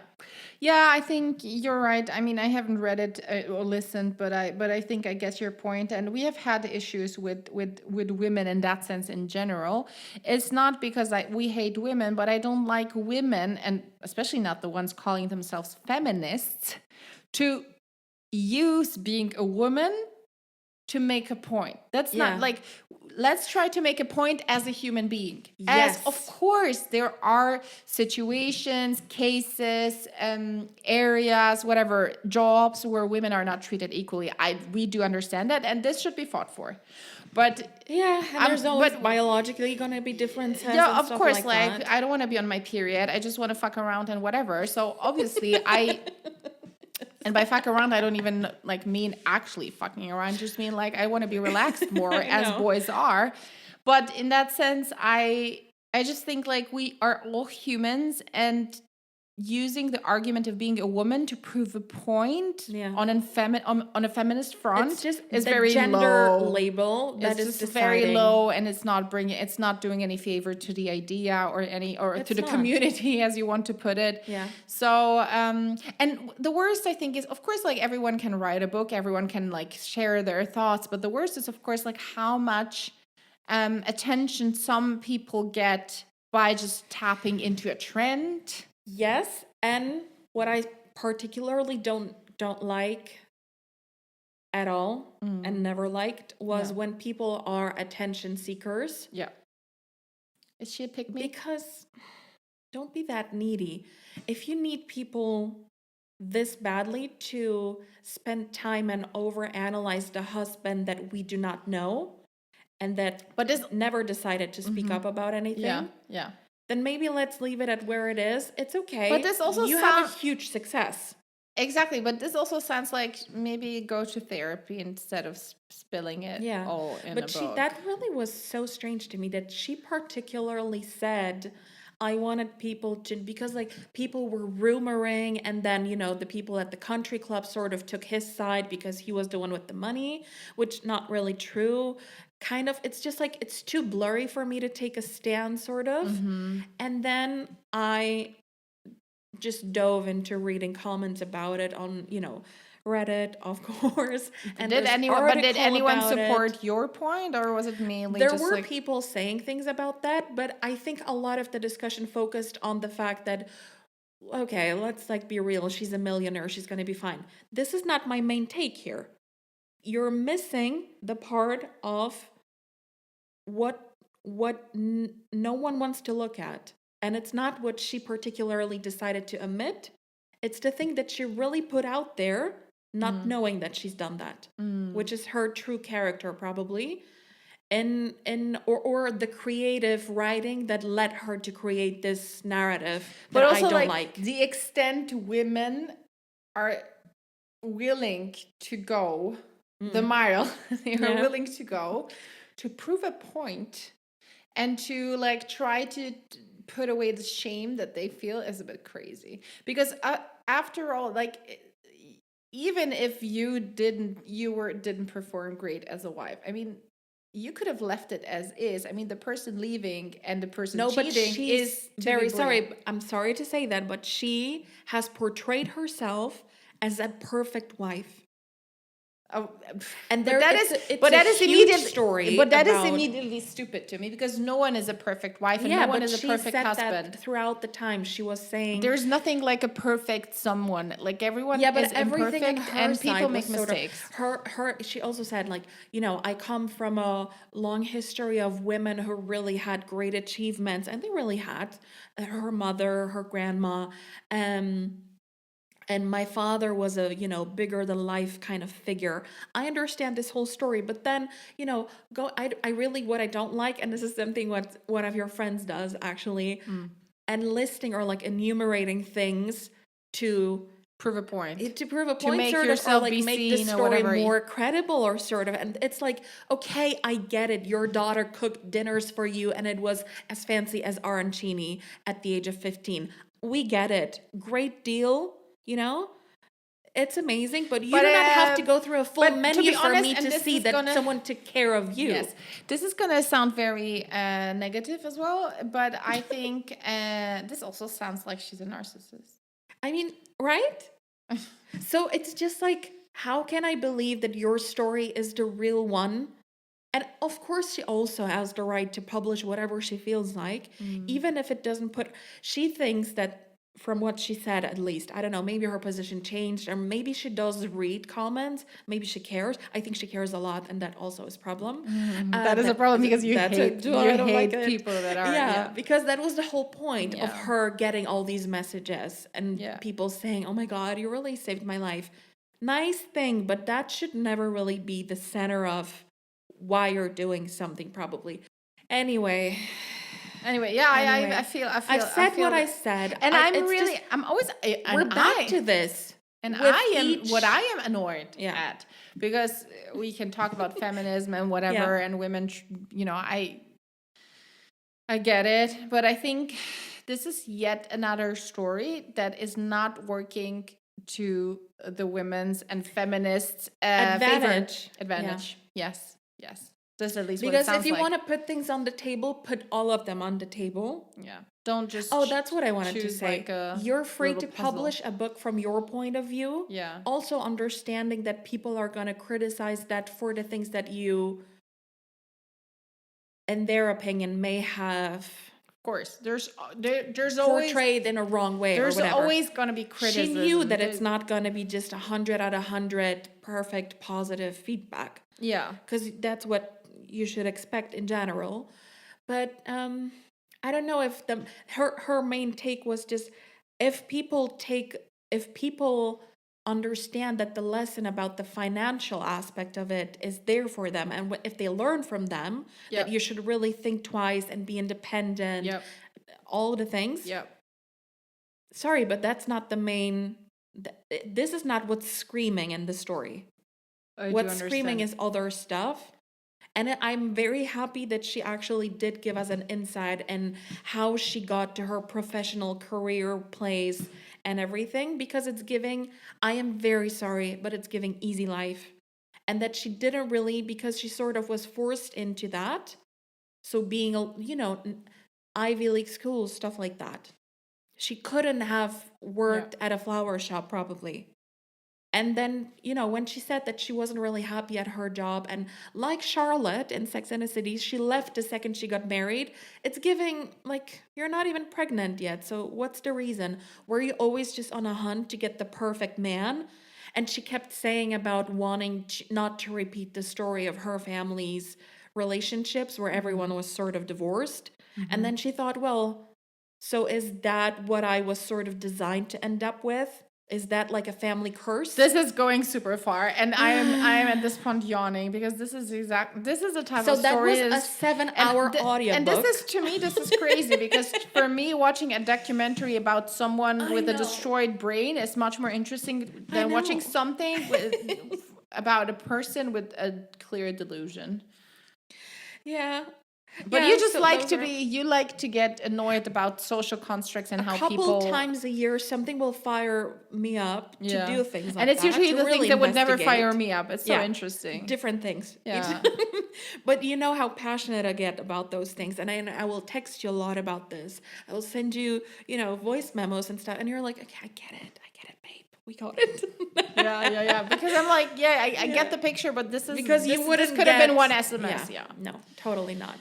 I think you're right. I mean, I haven't read it or listened, but I think I get your point. And we have had issues with women in that sense in general. It's not because we hate women, but I don't like women, and especially not the ones calling themselves feminists, to use being a woman to make a point. That's Yeah. not like, let's try to make a point as a human being. Yes. As of course there are situations, cases, areas, whatever, jobs where women are not treated equally. We do understand that, and this should be fought for. But Yeah, and there's always biologically going to be differences. yeah, and of stuff course, like that. I don't want to be on my period. I just want to fuck around and whatever. So obviously and by fuck around, I don't even like mean actually fucking around. Just mean like I want to be relaxed more as boys are. But in that sense, I just think like we are all humans, and using the argument of being a woman to prove a point on a feminist front, it's just is the very gender low. label that It's is just very deciding. low, and it's not doing any favor to the idea or to the community, as you want to put it. Yeah. So and the worst, I think, is, of course, like everyone can write a book, everyone can like share their thoughts, but the worst is, of course, like how much attention some people get by just tapping into a trend. Yes, and what I particularly don't like at all and never liked was when people are attention seekers. Yeah. Is she a pick me? Because don't be that needy. If you need people this badly to spend time and overanalyze the husband that we do not know and that never decided to speak up about anything. Yeah. Then maybe let's leave it at where it is. It's okay. But this also you have a huge success. Exactly, but this also sounds like maybe go to therapy instead of spilling it all in a book. But that really was so strange to me that she particularly said, I wanted people to, because like people were rumoring, and then, you know, the people at the country club sort of took his side because he was the one with the money, which not really true. Kind of, it's just like, it's too blurry for me to take a stand, sort of. And then I just dove into reading comments about it on, Reddit, of course. And Did there's anyone, but did article anyone about it. support your point, or was it mainly There just were like, people saying things about that, but I think a lot of the discussion focused on the fact that, okay, let's like be real. She's a millionaire. She's going to be fine. This is not my main take here. You're missing the part of what no one wants to look at. And it's not what she particularly decided to omit. It's the thing that she really put out there, not knowing that she's done that, which is her true character probably. Or the creative writing that led her to create this narrative but that I also don't like like. the extent women are willing to go the mile they are Yeah. willing to go to prove a point and to like try to put away the shame that they feel is a bit crazy, because after all, like, even if you didn't perform great as a wife, I mean, you could have left it as is. I mean, the person leaving and the person No, but cheating she's is to very be blamed. sorry. I'm sorry to say that, but she has portrayed herself as a perfect wife. Oh, And but there, that it's is a, it's but a that is huge immediately story. but that is about, immediately stupid to me, because no one is a perfect wife and yeah, no one but is a she perfect said husband. that throughout the time. She was saying There's nothing like a perfect someone. Like, everyone yeah, but is everything in imperfect her and side people was make sort of mistakes. her. She also said like, I come from a long history of women who really had great achievements, and they really had. Her mother, her grandma, and my father was a bigger than life kind of figure. I understand this whole story, but then go. I really, what I don't like, and this is something what one of your friends does actually, and listing or like enumerating things to Prove a point. to prove a To point, make sort of, or yourself like be make the seen or story whatever. more credible, or sort of. And it's like, okay, I get it. Your daughter cooked dinners for you, and it was as fancy as arancini at the age of 15. We get it. Great deal. It's amazing, but you But do not have to go through a full but to menu be for honest, me and to this see is that gonna- someone took care of you. Yes, this is gonna sound very negative as well, but I think this also sounds like she's a narcissist. I mean, right? So it's just like, how can I believe that your story is the real one? And of course, she also has the right to publish whatever she feels like, even if it doesn't put. She thinks that, from what she said, at least, I don't know, maybe her position changed, or maybe she does read comments. Maybe she cares. I think she cares a lot, and that also is a problem. That is a problem, because you that's hate I don't like hate it. people that are Yeah, because that was the whole point of Yeah. her getting all these messages and Yeah. people saying, "Oh my God, you really saved my life." Nice thing, but that should never really be the center of why you're doing something, probably. Anyway, Anyway, yeah, anyway. I feel I've said feel what I that- said. and It's just, I'm always we're back to this. and with I am each- what I am annoyed Yeah. at, because we can talk about feminism and whatever, Yeah. and women, I get it, but I think this is yet another story that is not working to the women's and feminists' Advantage. Advantage. Yes, yes. That's at least what it Because sounds if you like. want to put things on the table, put all of them on the table. Yeah. Don't just. Oh, that's what I wanted to choose say. like a You're free little to puzzle. publish a book from your point of view. Yeah. Also understanding that people are going to criticize that for the things that you, in their opinion, may have Of course, there's always portrayed in a wrong way, or there's whatever. always gonna be criticism. She knew that it's not going to be just 100 out of 100 perfect positive feedback, Yeah. because that's what you should expect in general. But I don't know if her main take was just, if people understand that the lesson about the financial aspect of it is there for them, and if they learn from them, Yep. that you should really think twice and be independent, Yep. all the things. Yep. Sorry, but that's not the main. This is not what's screaming in the story. What's screaming is other stuff. And I'm very happy that she actually did give us an insight in how she got to her professional career place and everything, because it's giving, I am very sorry, but it's giving easy life. And that she didn't really, because she sort of was forced into that. So being, Ivy League school, stuff like that. she couldn't have worked at a flower shop probably. And then, when she said that she wasn't really happy at her job, and like Charlotte in Sex and the City, she left the second she got married, it's giving, like, you're not even pregnant yet. So what's the reason? Were you always just on a hunt to get the perfect man? And she kept saying about wanting not to repeat the story of her family's relationships where everyone was sort of divorced. And then she thought, well, so is that what I was sort of designed to end up with? Is that like a family curse? This is going super far, and I am at this point yawning because this is the type of story. So that was a 7-hour audiobook. And this is, to me, this is crazy because for me, watching a documentary about someone with a destroyed brain is much more interesting than watching something about a person with a clear delusion. Yeah. But you just like to get annoyed about social constructs and how people... A couple times a year, something will fire me up to do things like that. And it's usually the things that would never investigate. fire me up. It's so interesting. Different things. Yeah. But you know how passionate I get about those things. And I will text you a lot about this. I will send you, voice memos and stuff. And you're like, okay, I get it, babe. We got it. Yeah. Because I'm like, I get the picture, but this is... Because this could have been one SMS, No, totally not.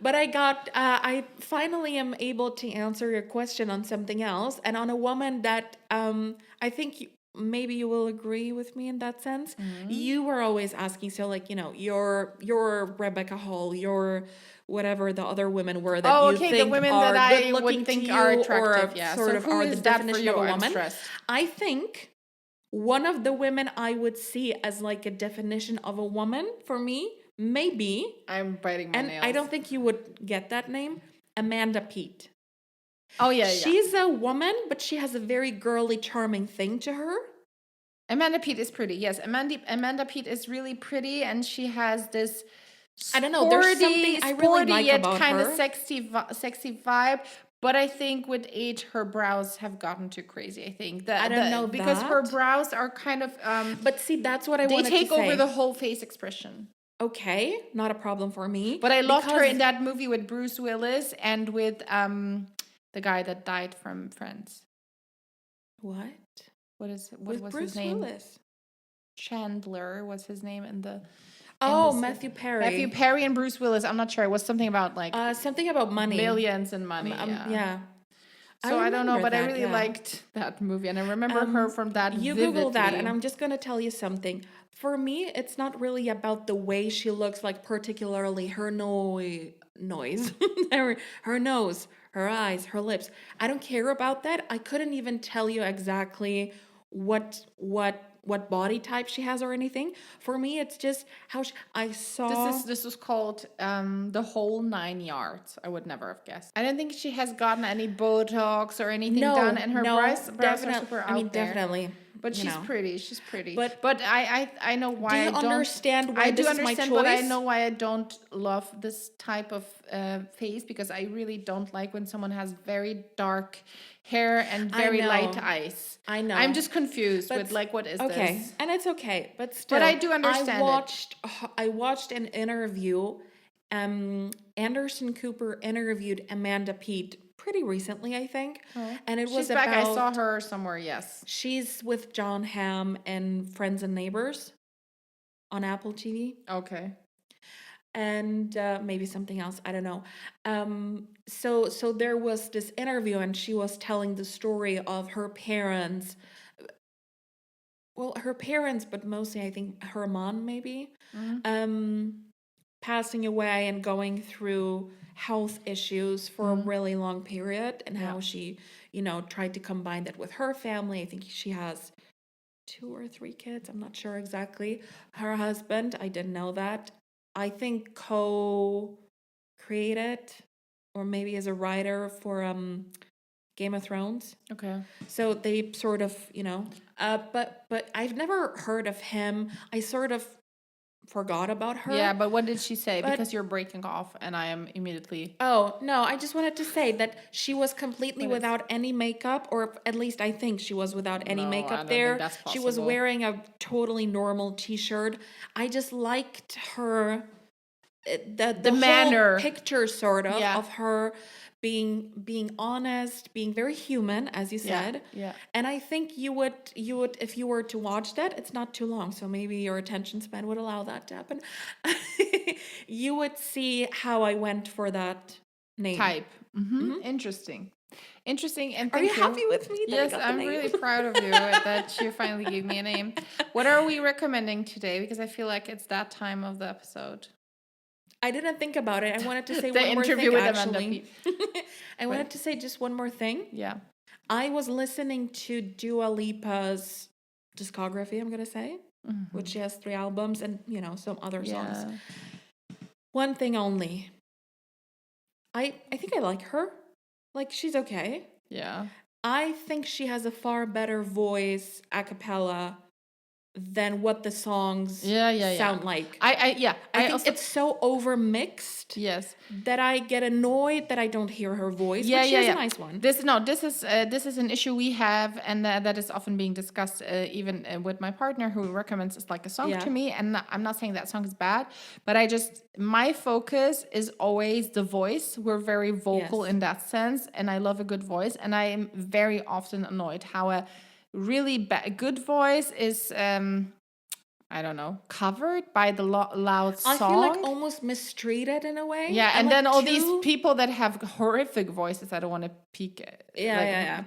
But I finally am able to answer your question on something else, and on a woman that I think maybe you will agree with me in that sense. You were always asking, so like, your Rebecca Hall, your whatever the other women were that you think the women are that I good looking would think to you, are attractive, or sort of who are is the that for definition you? of a I'm woman. stressed. I think one of the women I would see as like a definition of a woman for me, maybe, I'm biting my nails. I don't think you would get that name, Amanda Peet. Oh, yeah. She's a woman, but she has a very girly, charming thing to her. Amanda Peet is pretty. Yes, Amanda Peet is really pretty, and she has this I don't know, there's something I really like yet about kind her. of sexy vibe. But I think with age, her brows have gotten too crazy. I think I don't know because that. her brows are kind of. But see, that's what I wanted to say. They take over the whole face expression. Okay, not a problem for me. But I loved her in that movie with Bruce Willis and with the guy that died from Friends. What? What was Bruce his name? Willis. Chandler was his name in the. Matthew Perry. Matthew Perry and Bruce Willis. I'm not sure. It was something about like something about money, millions and money. Yeah. So I don't know, but I really liked that movie, and I remember her from that. You vividly. Google that, and I'm just gonna tell you something. For me, it's not really about the way she looks, like particularly her noise, her nose, her eyes, her lips. I don't care about that. I couldn't even tell you exactly what body type she has or anything. For me, it's just how I saw. This was called the whole 9 yards. I would never have guessed. I don't think she has gotten any Botox or anything done, and her brows are super out there. Definitely. But she's pretty. She's pretty. But I know why I don't. Do you understand why this is my choice? But I know why I don't love this type of face, because I really don't like when someone has very dark hair and very light eyes. I know. I'm just confused with like, what is this? Okay, and it's okay, but still. But I do understand I watched an interview. Anderson Cooper interviewed Amanda Peet pretty recently, I think. Oh. And it was back. about... I saw her somewhere, yes. She's with John Hamm and Friends and Neighbors on Apple TV. Okay. And maybe something else, I don't know. So there was this interview, and she was telling the story of her parents. Well, her parents, but mostly I think her mom maybe, passing away and going through health issues for a really long period, and how she, tried to combine that with her family. I think she has 2 or 3 kids. I'm not sure exactly. Her husband, I didn't know that. I think co-created, or maybe as a writer for Game of Thrones. Okay. So they sort of, but I've never heard of him. I sort of forgot about her. Yeah, but what did she say? Because you're breaking off, and I am immediately... Oh, no, I just wanted to say that she was completely without any makeup, or at least I think she was without any makeup there. That's possible. She was wearing a totally normal t-shirt. I just liked her, the manner. whole picture sort of her being honest, being very human, as you said. Yeah. And I think you would if you were to watch that, it's not too long, so maybe your attention span would allow that to happen. You would see how I went for that name. Type. Interesting. Interesting, and Are you thank happy with me that I Yes, got the I'm name? really proud of you that you finally gave me a name. What are we recommending today? Because I feel like it's that time of the episode. I didn't think about it. I wanted to say The one more interview thing, with Amanda actually. I wanted Right. to say just one more thing. Yeah. I was listening to Dua Lipa's discography, I'm going to say, which she has 3 albums and, some other songs. One thing only. I think I like her. Like, she's okay. Yeah. I think she has a far better voice a cappella than what the songs sound like. I think also, it's so overmixed yes. that I get annoyed that I don't hear her voice, Yeah, but she yeah, has yeah. a nice one. This is an issue we have, and that is often being discussed even with my partner, who recommends it's like a song to me. And I'm not saying that song is bad, but my focus is always the voice. We're very vocal in that sense, and I love a good voice, and I am very often annoyed how a really good voice is I don't know, covered by the loud song. I feel like almost mistreated in a way. Yeah, and then all these people that have horrific voices, I don't want to peek at,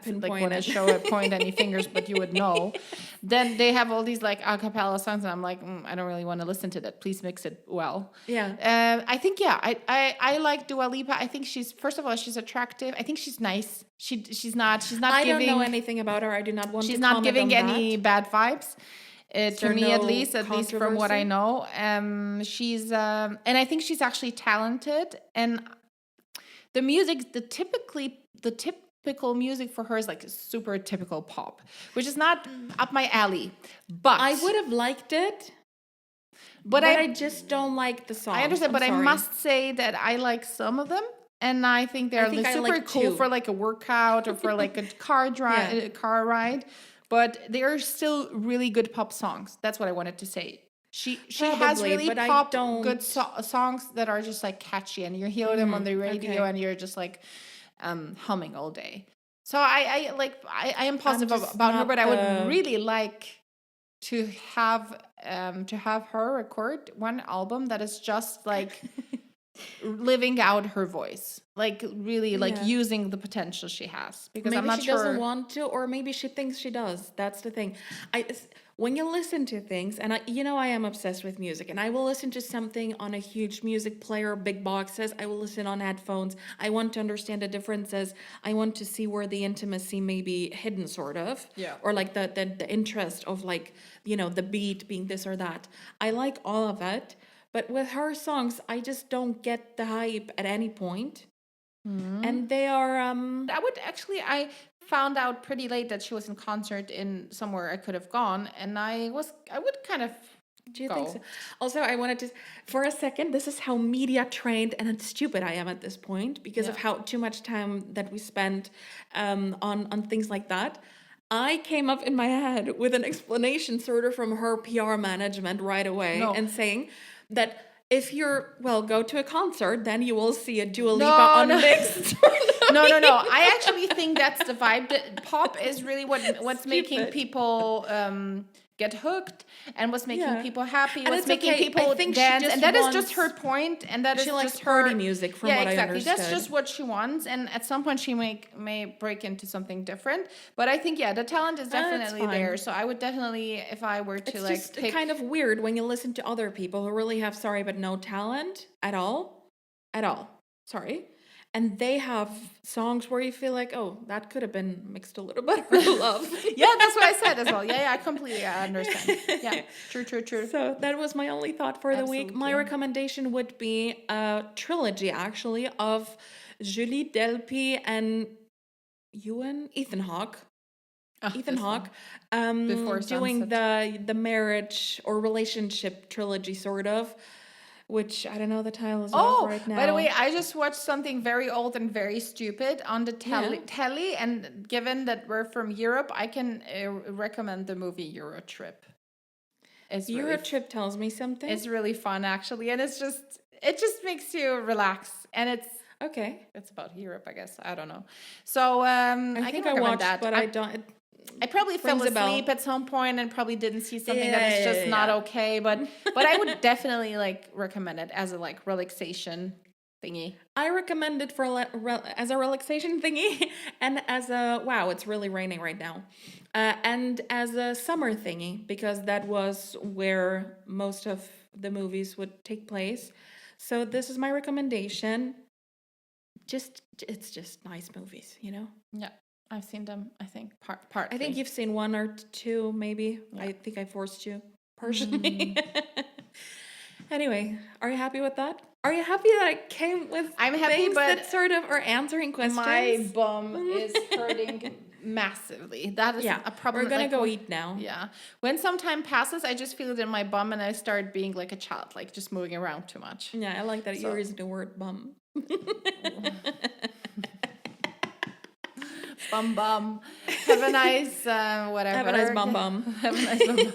pinpoint want to point any fingers, but you would know. Then they have all these like a cappella songs, and I'm like, I don't really want to listen to that. Please mix it well. Yeah. I think I like Dua Lipa. I think first of all she's attractive. I think she's nice. She's not. I don't know anything about her. I do not want to. She's not giving on any that. bad vibes. To me, at least from what I know, she's and I think she's actually talented. And the music, the typical music for her is like super typical pop, which is not up my alley. But I would have liked it, but I just don't like the song. I understand, but I must say that I like some of them. And I think they're super cool for like a workout or for like a car ride. But they are still really good pop songs. That's what I wanted to say. She has really pop good songs that are just like catchy, and you hear them on the radio, and you're just like humming all day. So I am positive about her, but I would really like to have her record one album that is just like living out her voice, like really like using the potential she has, because maybe I'm not she sure doesn't want to, or maybe she thinks she does. That's the thing. When you listen to things, and I am obsessed with music, and I will listen to something on a huge music player, big boxes. I will listen on headphones. I want to understand the differences. I want to see where the intimacy may be hidden, sort of, or like the interest of like the beat being this or that. I like all of it. But with her songs, I just don't get the hype at any point. And they are I found out pretty late that she was in concert in somewhere I could have gone, and I would kind of do you think so? Also, I wanted to, for a second, this is how media trained and stupid I am at this point, because of how too much time that we spent on things like that. I came up in my head with an explanation sort of from her PR management right away, and saying that if go to a concert, then you will see a Dua Lipa unmixed. No. I actually think that's the vibe. That pop is really what's making people get hooked, and what's making people happy, what's making people dance, and that is just her point, and that is just her party music from what I understood. That's just what she wants, and at some point she may break into something different. But I think the talent is definitely there. So I would definitely, if I were to it's just kind of weird when you listen to other people who really have no talent at all. Sorry. And they have songs where you feel like, oh, that could have been mixed a little better. Love. That's what I said as well. I completely understand. Yeah, true. So that was my only thought for the week. My recommendation would be a trilogy, actually, of Julie Delpy and Ethan Hawke. Ethan Hawke doing the marriage or relationship trilogy, sort of. Which I don't know the titles of right now. By the way, I just watched something very old and very stupid on the telly, and given that we're from Europe, I can recommend the movie Eurotrip. Eurotrip tells me something. It's really fun, actually, and it just makes you relax, and it's Okay. It's about Europe, I guess. I don't know. So I I think can I recommend watched, that. but I don't. I probably fell Rings a bell. asleep at some point and probably didn't see something that is just Yeah. not okay. But I would definitely like recommend it as a like relaxation thingy. I recommend it for as a relaxation thingy, and as a wow, it's really raining right now, and as a summer thingy because that was where most of the movies would take place. So this is my recommendation. It's just nice movies, you know. Yeah, I've seen them. I think partly. I think you've seen one or two, maybe. Yeah. I think I forced you partially. Anyway, are you happy with that? Are you happy that I came with I'm happy, things but that sort of are answering questions? my bum is hurting massively. That is a problem. We're gonna like, go eat now. Yeah. When some time passes, I just feel it in my bum and I start being like a child, like just moving around too much. Yeah, I like that you're using the word bum. Bum bum. Have a nice whatever. Have a nice bum bum. Have a nice bum bum.